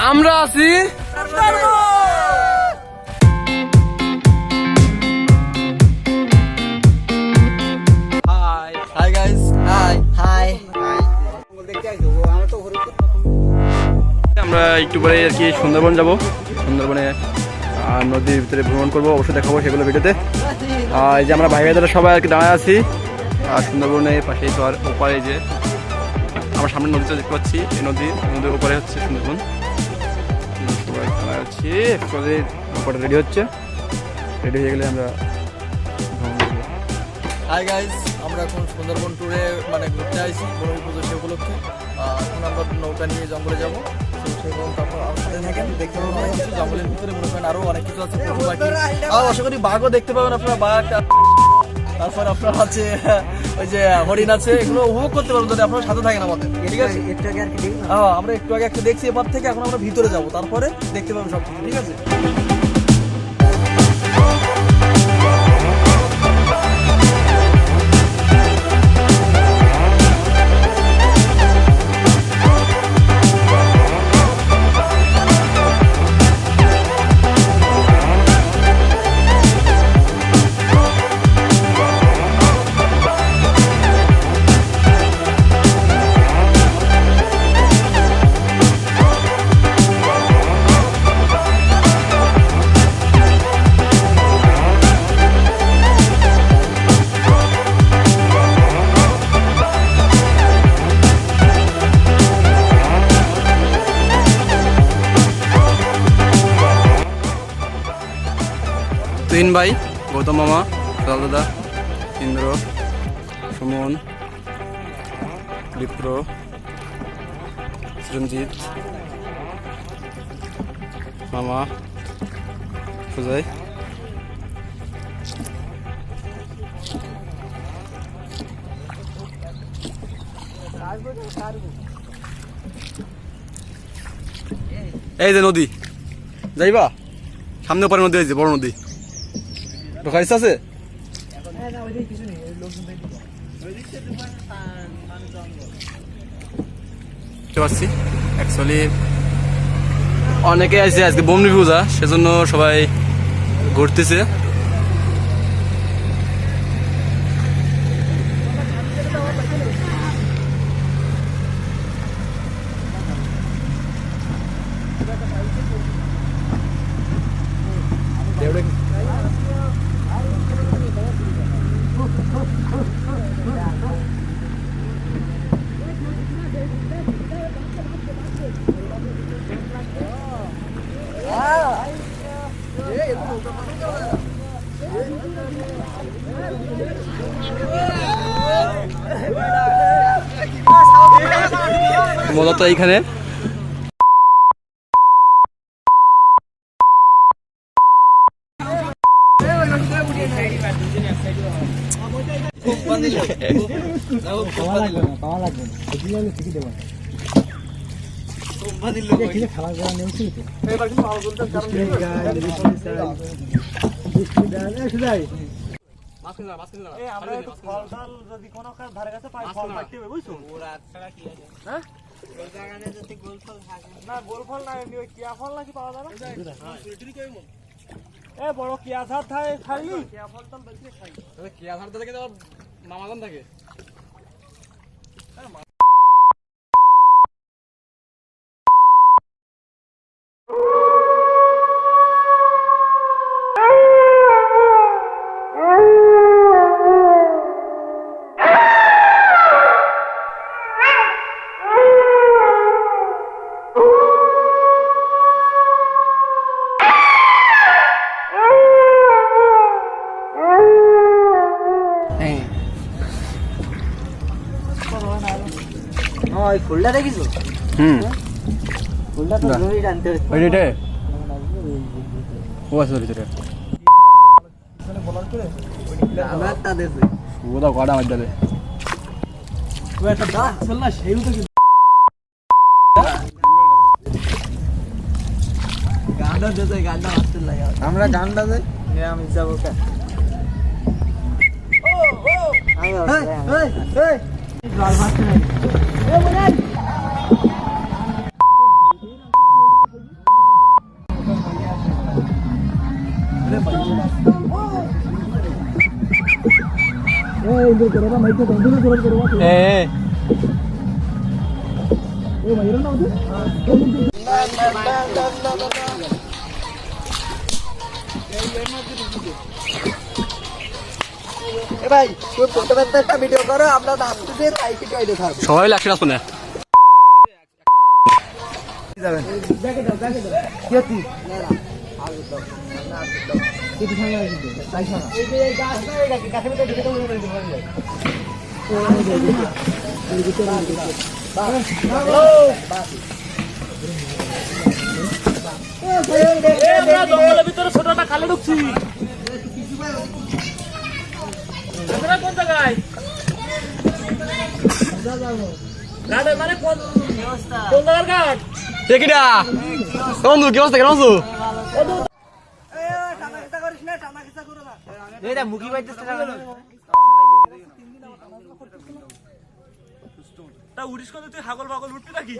আমরা আছি hi guys, high. আমরা একটু পরে আর কি সুন্দরবন যাব। সুন্দরবনে নদীর ভিতরে ভ্রমণ করবো, অবশ্যই দেখাবো সেগুলো ভিডিওতে। এই যে আমরা ভাই ভাইদারা সবাই আর কি দাঁড়ায় আছি আর সুন্দরবনের পাশেই তো আর ওপারে যে আমার সামনে নদীটা দেখতে পাচ্ছি, এই নদীর ওপারে হচ্ছে সুন্দরবন। সবাই দাঁড়ায় আছি, ওপারে রেডি হচ্ছে, রেডি হয়ে গেলে আমরা ভ্রমণ করবো। হাই গাইস, আমরা এখন সুন্দরবন ট্যুরে মানে ঘুরতে আসছি বনভূমি পুজো সে উপলক্ষে। এখন আমরা নৌকা নিয়ে জঙ্গলে যাবো। তারপর সাথে থাকেন, দেখতে পাবেন অনেক কিছু জঙ্গলের ভিতরে, মনে করেন আরও অনেক কিছু আছে, পশু পাখি। আর আশা করি বাঘও দেখতে পাবেন আপনারা, বাঘ। তারপর আপনার আছে ওই যে হরিণ আছে, এগুলো উপভোগ করতে পারবেন যদি আপনারা সাথে থাকেন আমাদের, ঠিক আছে? আমরা একটু আগে একটা দেখছি এবার থেকে, এখন আমরা ভিতরে যাবো, তারপরে দেখতে পাবেন সব কিছু, ঠিক আছে? তুহিন ভাই, গৌতম মামা, সদাল দাদা, ইন্দ্র, সুমন, বিপ্র, সৃঞ্জিত, মামা, সুজয়। এই যে নদী, যাইবা সামনে পরে নদী, আছে বড় নদী, ঢোকা ইচ্ছা আছে? পারছি অ্যাকচুয়ালি অনেকে আছে আজকে বমনি পূজা, সেজন্য সবাই ঘুরতেছে। মজা তো এইখানে। বড় কিয়া ধার থাকে খাইলি, কিয়া ধার থেকে মামাজান থাকে। ফুলটা দেখিছো? ফুলটা তো জমি টানতে হচ্ছে। ওইটা ও আছে ভিতরে আমরা একটা দেশে ওটা কড়া মার দিলে ও একটা দা চল না, সেই তো গান্ডা দেতে, গান্ডা মারতে লাগে। আমরা গান্ডা দেই, আমি যাবো কা। ও এই জল মারতে নাই। এ বলেন ভাই একটা ভিডিও করো, আমরা নাচতে তাই ভিডিও থাকবো। সবাই লাগছে না শুনে জঙ্গলের ভিতরে ছোট একটা খালে ঢুকছি। আপনারা কোন জায়গায়? ঘাটে মানে কোন জায়গার ঘাট? টেকিটা বন্ধু কি অবস্থা? কেন আছো? তা উড়িস কোন তুই হাগল পাগল উঠবি নাকি?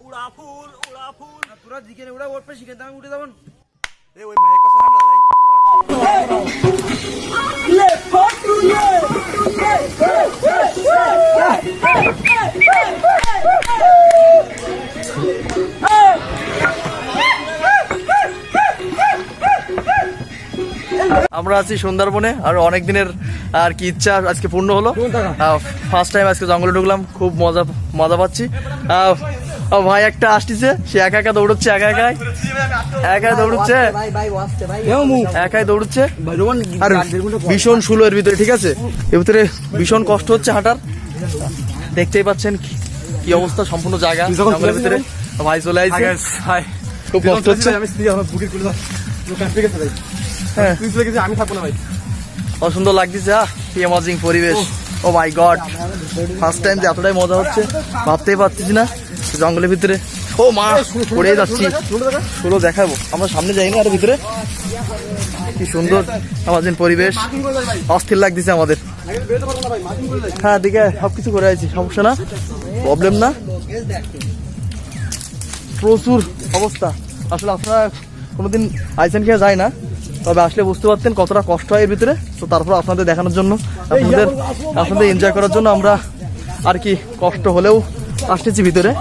উড়া ফুল উড়া ফুল পুরো দিকে উড়া ওর পে শিখে আমি উঠে যাবো। আমরা আছি সুন্দরবনে, আর অনেক দিনের আর কি ইচ্ছা আজকে পূর্ণ হলো। ফার্স্ট টাইম আজকে জঙ্গলে ঢুকলাম, খুব মজা পাচ্ছি। ভাই একটা আসতেছে, সে একা একা দৌড়চ্ছে, একাই দৌড়চ্ছে, একাই দৌড়চ্ছে, আর ভীষণ সুলোর ভিতরে, ঠিক আছে, এর ভিতরে ভীষণ কষ্ট হচ্ছে হাঁটার। দেখতেই পাচ্ছেন কি অবস্থা, সম্পূর্ণ জায়গা জঙ্গলের ভিতরে। ভাই চলে আসছে, খুব কষ্ট হচ্ছে। হ্যাঁ, আমি থাকবো না ভাই। অসুন্দর লাগতেছে, কি অ্যামাজিং পরিবেশ। ও মাই গড, ফার্স্ট টাইম যে এতটাই মজা হচ্ছে ভাবতেই পারতেছি না। জঙ্গলের ভিতরে ও মা পড়ে যাচ্ছি, শুলো দেখাবো, আমরা সামনে যাইনি, আর ভিতরে কি সুন্দর অ্যামাজিং পরিবেশ, অস্থির লাগতেছে আমাদের। হ্যাঁ, দিকে সবকিছু করে আছি, সমস্যা না, প্রবলেম না, প্রচুর অবস্থা। আসলে আপনারা কোনোদিন আইসেন খেয়ে যায় না, তবে আসলে বুঝতে পারতেন কতটা কষ্ট হয় এর ভিতরে। তো তারপর আপনাদের দেখানোর জন্য, আপনাদের এনজয় করার জন্য আমরা আর কি কষ্ট হলেও আসতেছি ভিতরে।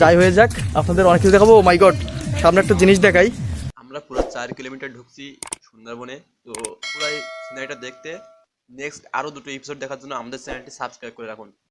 যাই হয়ে যাক, আপনাদের অনেক কিছু দেখাবো। ও মাই গড, সামনে একটা জিনিস দেখাই। আমরা পুরো 4 কিলোমিটার ঢুকছি সুন্দরবনে। তো পুরো সিনারিটা দেখতে নেক্সট আরো দুটো এপিসোড দেখার জন্য আমাদের চ্যানেলটি সাবস্ক্রাইব করে রাখুন।